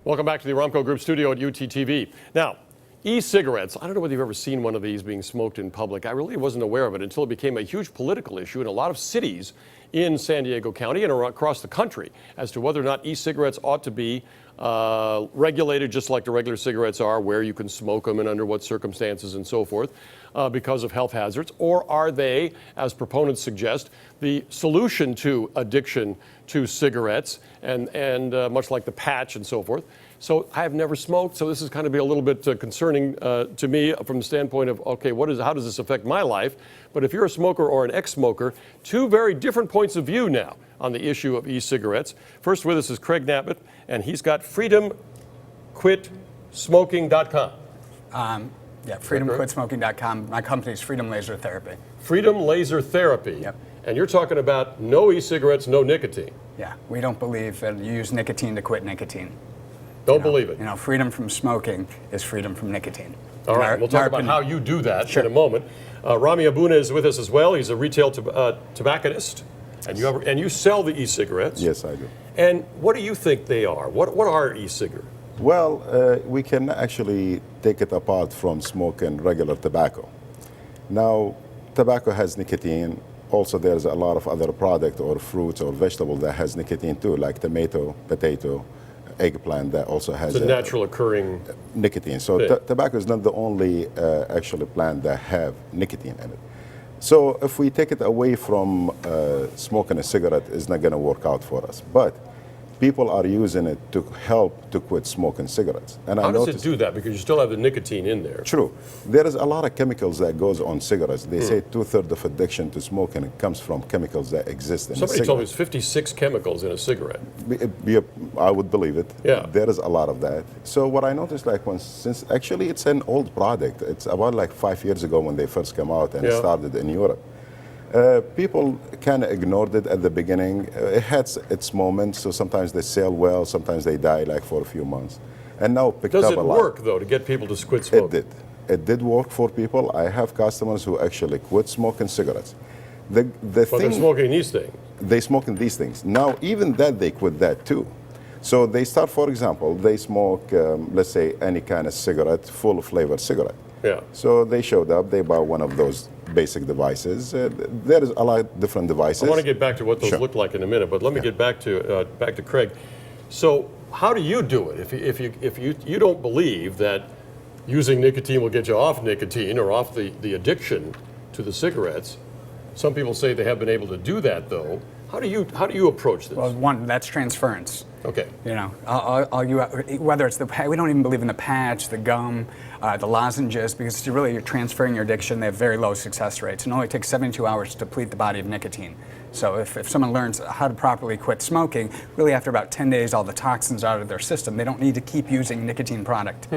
Welcome back to the Aramco Group studio at UTTV. Now, e-cigarettes, I don't know whether you've ever seen one of these being smoked in public. I really wasn't aware of it until it became a huge political issue in a lot of cities in San Diego County and across the country as to whether or not e-cigarettes ought to be regulated just like the regular cigarettes are, where you can smoke them and under what circumstances and so forth because of health hazards, or are they, as proponents suggest, the solution to addiction to cigarettes and much like the patch and so forth. So I have never smoked, so this is kind of be a little bit concerning to me from the standpoint of, okay, how does this affect my life? But if you're a smoker or an ex-smoker, two very different points of view now on the issue of e-cigarettes. First with us is Craig Nabat, and he's got freedomquitsmoking.com. Yeah, freedomquitsmoking.com. My company is Freedom Laser Therapy. Freedom Laser Therapy. Yep. And you're talking about no e-cigarettes, no nicotine. Yeah, we don't believe that you use nicotine to quit nicotine. Don't believe it. You know, freedom from smoking is freedom from nicotine. All right, we'll talk about how you do that in a moment. Rami Abouna is with us as well. He's a retail tobacconist, and you sell the e-cigarettes. Yes, I do. And what do you think they are? What are e-cigarettes? Well, we can actually take it apart from smoking regular tobacco. Now, tobacco has nicotine. Also, there's a lot of other product or fruits or vegetable that has nicotine too, like tomato, potato, eggplant that also has a natural occurring nicotine. So tobacco is not the only actually plant that have nicotine in it. So if we take it away from smoking a cigarette, it's not going to work out for us. But people are using it to help to quit smoking cigarettes. And how does it do that? Because you still have the nicotine in there. True. There is a lot of chemicals that goes on cigarettes. They say 2/3 of addiction to smoking comes from chemicals that exist in a cigarette. Somebody told me it's 56 chemicals in a cigarette. I would believe it. Yeah. There is a lot of that. So what I noticed, since actually it's an old product. It's about like 5 years ago when they first came out and it started in Europe. People kind of ignored it at the beginning. It had its moments, so sometimes they sell well, sometimes they die like for a few months. And now picked up a lot. Does it work, though, to get people to quit smoking? It did. It did work for people. I have customers who actually quit smoking cigarettes. But they're smoking these things. They smoking these things. Now, even that, they quit that too. So they start, for example, they smoke, let's say, any kind of cigarette, full flavored cigarette. Yeah. So they showed up, they bought one of those basic devices. There is a lot of different devices. I want to get back to what those look like in a minute, but let me get back to Craig. So how do you do it? If you don't believe that using nicotine will get you off nicotine or off the addiction to the cigarettes, some people say they have been able to do that though. How do you approach this? Well, one, that's transference. Okay. You know, whether it's we don't even believe in the patch, the gum, the lozenges, because you're transferring your addiction. They have very low success rates. It only takes 72 hours to deplete the body of nicotine. So if someone learns how to properly quit smoking, really after about 10 days, all the toxins are out of their system. They don't need to keep using nicotine product.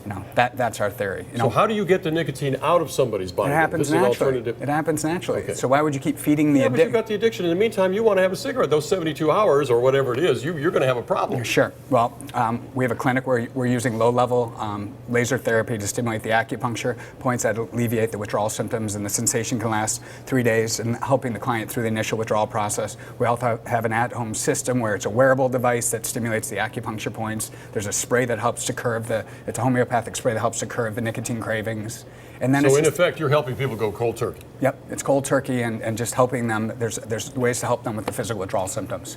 You know, that's our theory. So how do you get the nicotine out of somebody's body? It happens naturally. It happens naturally. Okay. So why would you keep feeding the addiction? But you've got the addiction. In the meantime, you want to have a cigarette. Those 72 hours or whatever it is, you're going to have a problem. Sure. Well, we have a clinic where we're using low-level laser therapy to stimulate the acupuncture points that alleviate the withdrawal symptoms, and the sensation can last 3 days, and helping the client through the initial withdrawal process. We also have an at-home system where it's a wearable device that stimulates the acupuncture points. There's a spray that helps to curb it's a homeopathic spray that helps to curb the nicotine cravings. And then so in effect, you're helping people go cold turkey. Yep, it's cold turkey and just helping them. There's ways to help them with the physical withdrawal symptoms.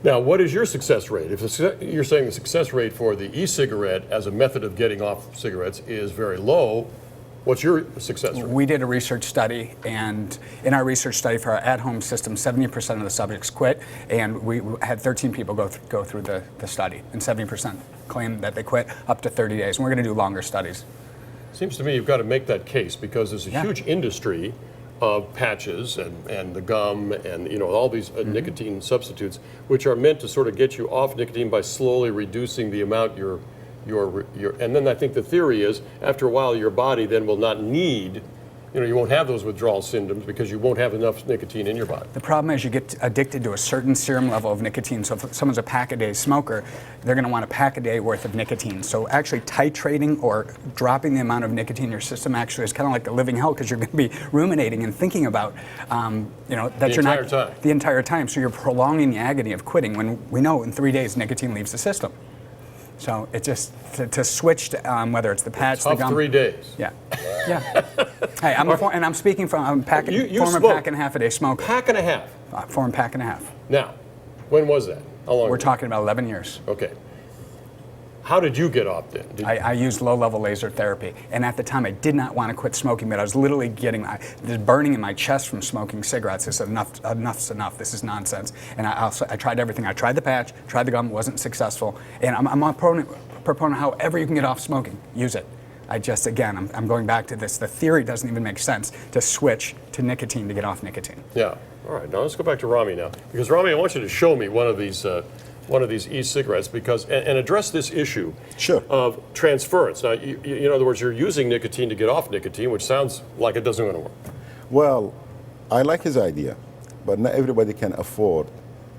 Now, what is your success rate? If you're saying the success rate for the e-cigarette as a method of getting off cigarettes is very low, what's your success rate? We did a research study, and in our research study for our at-home system, 70% of the subjects quit, and we had 13 people go through the study, and 70% claimed that they quit up to 30 days. And we're going to do longer studies. Seems to me you've got to make that case because there's a huge industry of patches and the gum and all these nicotine substitutes, which are meant to sort of get you off nicotine by slowly reducing the amount and then I think the theory is after a while your body then will not need, you won't have those withdrawal symptoms because you won't have enough nicotine in your body. The problem is you get addicted to a certain serum level of nicotine. So if someone's a pack-a-day smoker, they're going to want a pack-a-day worth of nicotine. So actually titrating or dropping the amount of nicotine in your system actually is kind of like a living hell because you're going to be ruminating and thinking about, the entire time. So you're prolonging the agony of quitting when we know in 3 days nicotine leaves the system. So it just, to switch to whether it's the patch, the Tough gum. 3 days. Yeah, yeah. Hey, and I'm speaking from You former smoke. pack and a half a day smoker. Pack and a half. Former pack and a half. Now, when was that? How long? We're ago? talking about 11 years. Okay. How did you get off then? I used low-level laser therapy, and at the time I did not want to quit smoking, but I was literally getting this burning in my chest from smoking cigarettes. I said, enough's enough. This is nonsense. And I tried everything. I tried the patch, tried the gum, wasn't successful. And I'm a proponent, however you can get off smoking, use it. Again, I'm going back to this. The theory doesn't even make sense to switch to nicotine to get off nicotine. Yeah. All right. Now let's go back to Rami now, because Rami, I want you to show me one of these e-cigarettes and address this issue Sure. of transference. Now, in other words, you're using nicotine to get off nicotine, which sounds like it doesn't want to work. Well, I like his idea, but not everybody can afford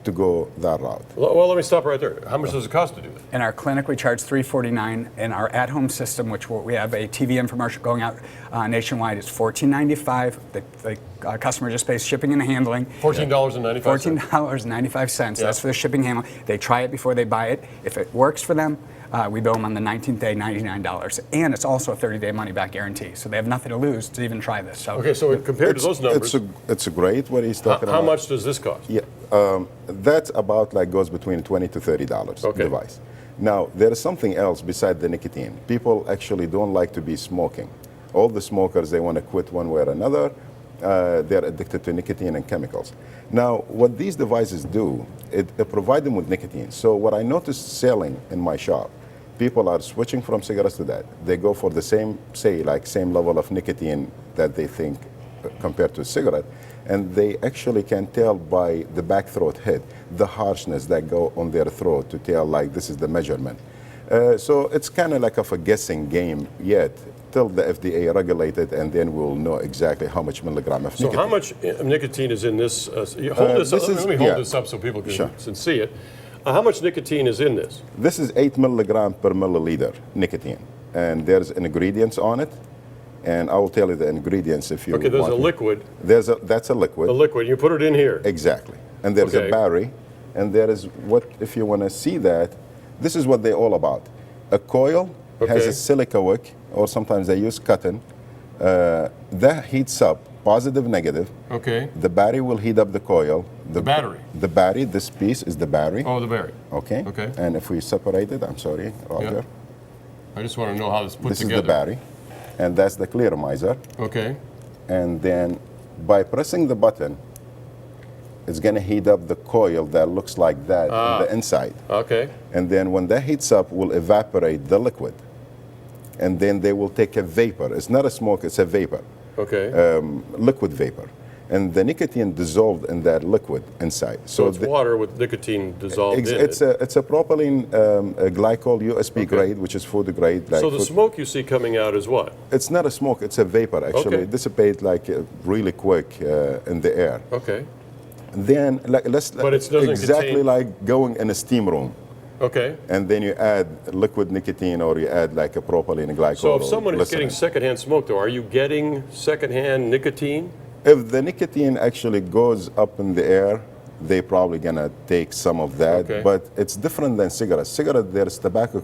to go that route. Well, let me stop right there. How much does it cost to do that? In our clinic, we charge $349. In our at-home system, which we have a TV infomercial going out nationwide, it's $14.95. The customer just pays shipping and handling. $14.95. $14.95. That's for the shipping and handling. They try it before they buy it. If it works for them, we bill them on the 19th day, $99. And it's also a 30-day money-back guarantee. So they have nothing to lose to even try this. So Okay, so compared to those numbers, It's great what he's talking how about. much does this cost? Yeah, that's about goes between $20 to $30 Okay. device. Now there is something else beside the nicotine. People actually don't like to be smoking. All the smokers, they want to quit one way or another. They're addicted to nicotine and chemicals. Now, what these devices do, it provide them with nicotine. So what I noticed selling in my shop, people are switching from cigarettes to that. They go for the same level of nicotine that they think compared to a cigarette, and they actually can tell by the back throat hit, the harshness that go on their throat to tell this is the measurement. So it's kind of like a guessing game yet, till the FDA regulate it, and then we'll know exactly how much milligram of nicotine. So how much nicotine is in this? Let me hold this up so people can see it. How much nicotine is in this? This is 8 milligram per milliliter nicotine, and there's ingredients on it, and I will tell you the ingredients if you want. Okay, there's a liquid. That's a liquid. A liquid. You put it in here. Exactly. And there's a battery, and there is if you want to see that, this is what they're all about. A coil has a silica wick, or sometimes they use cotton. That heats up, positive, negative. Okay. The battery will heat up the coil. The battery? The battery, this piece is the battery. Oh, the battery. Okay. Okay. And if we separate it, I'm sorry, Roger. I just want to know how this put This together. is the battery, and that's the clearomizer. Okay. And then by pressing the button, it's going to heat up the coil that looks like that on the inside. Okay. And then when that heats up, will evaporate the liquid. And then they will take a vapor. It's not a smoke, it's a vapor. Okay. Liquid vapor. And the nicotine dissolved in that liquid inside. So it's water with nicotine dissolved in it's it. It's a propylene glycol USP grade, which is food grade. So the smoke you see coming out is what? It's not a smoke, it's a vapor actually. Okay. It dissipates really quick in the air. Okay. Then But it doesn't exactly contain- like going in a steam room. Okay. And then you add liquid nicotine, or you add a propylene glycol. So if or someone is getting glycerin. secondhand smoke, though, are you getting secondhand nicotine? If the nicotine actually goes up in the air, they probably gonna take some of that. Okay. But it's different than cigarettes. Cigarette, there's tobacco,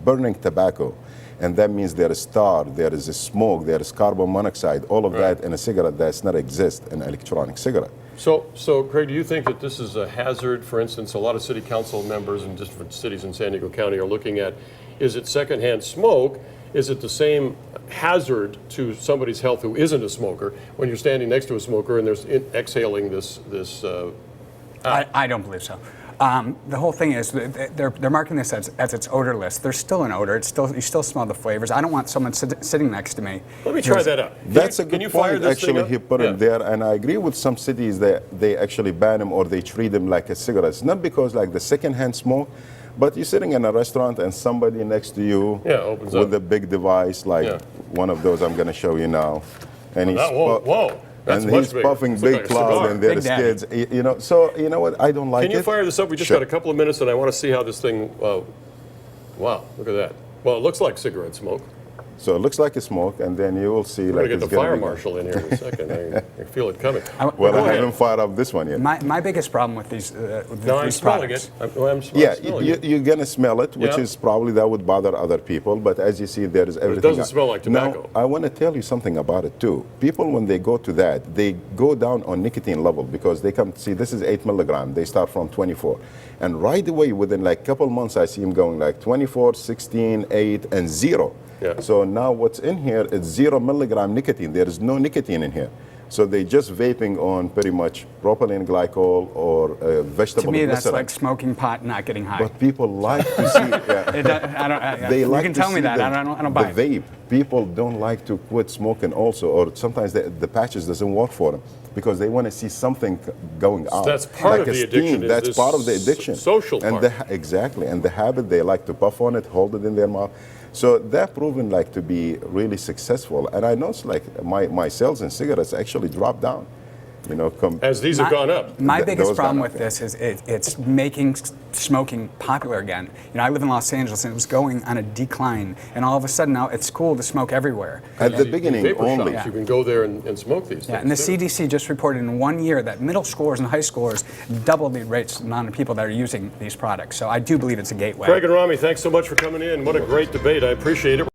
burning tobacco, and that means there is tar, there is smoke, there is carbon monoxide. All of that in a cigarette does not exist in an electronic cigarette. So, Craig, do you think that this is a hazard? For instance, a lot of city council members in different cities in San Diego County are looking at, is it secondhand smoke? Is it the same hazard to somebody's health who isn't a smoker when you're standing next to a smoker and there's exhaling this? I don't believe so. The whole thing is they're marking this as it's odorless. There's still an odor. You still smell the flavors. I don't want someone sitting next to me. Let me try that out. That's a Can you good fire point. this thing Actually, up? he put it there, and I agree with some cities that they actually ban them or they treat them like a cigarette. It's not because the secondhand smoke, but you're sitting in a restaurant and somebody next to you opens with up. a big device one of those I'm going to show you now, and Whoa. That's and much he's bigger. puffing It's like big a cloud, cigar. and there's Big kids. So you know what? I don't like it. Can you fire this up? We just Sure. got a couple of minutes, and I want to see how this thing. Wow, look at that. Well, it looks like cigarette smoke. So it looks like a smoke, and then you will see We're like going to get it's the gonna fire be- marshal in here in a second. I feel it coming. Well, Go I ahead. haven't fired up this one yet. My biggest problem with these, with No, I'm these smelling products. it. I'm Yeah, smelling it. you're gonna smell it, which Yeah. is probably that would bother other people. But as you see, there is everything. doesn't else. smell like tobacco. Now, I want to tell you something about it too. People, when they go to that, they go down on nicotine level because they come see this is 8 milligram. They start from 24, and right away within like couple months, I see them going like 24, 16, 8, and 0. Yeah. So now what's in here is 0 milligram nicotine. There is no nicotine in here. So they just vaping on pretty much propylene glycol or vegetable To me, that's glycerin. like smoking pot, not getting high. But people like to see. They you like can to tell me see that. I don't buy the it. vape. People don't like to quit smoking also, or sometimes the patches doesn't work for them because they want to see something going out. that's part like of a the steam. addiction, is That's this part of the addiction. social and part. Exactly, and the habit, they like to puff on it, hold it in their mouth. So that proven like to be really successful. And I noticed like my sales in cigarettes actually dropped down. You know, As these have gone up. My biggest those problem gone up, with this is it's making smoking popular again. You know, I live in Los Angeles, and it was going on a decline, and all of a sudden now it's cool to smoke everewhere. At the beginning Vapor only. shops, you can go there and smoke these Yeah, things. and the too. CDC just reported in 1 year that middle schoolers and high schoolers doubled the rates of the amount of people that are using these products. So I do believe it's a gateway. Craig and Rami, thanks so much for coming in. What a great debate. I appreciate it.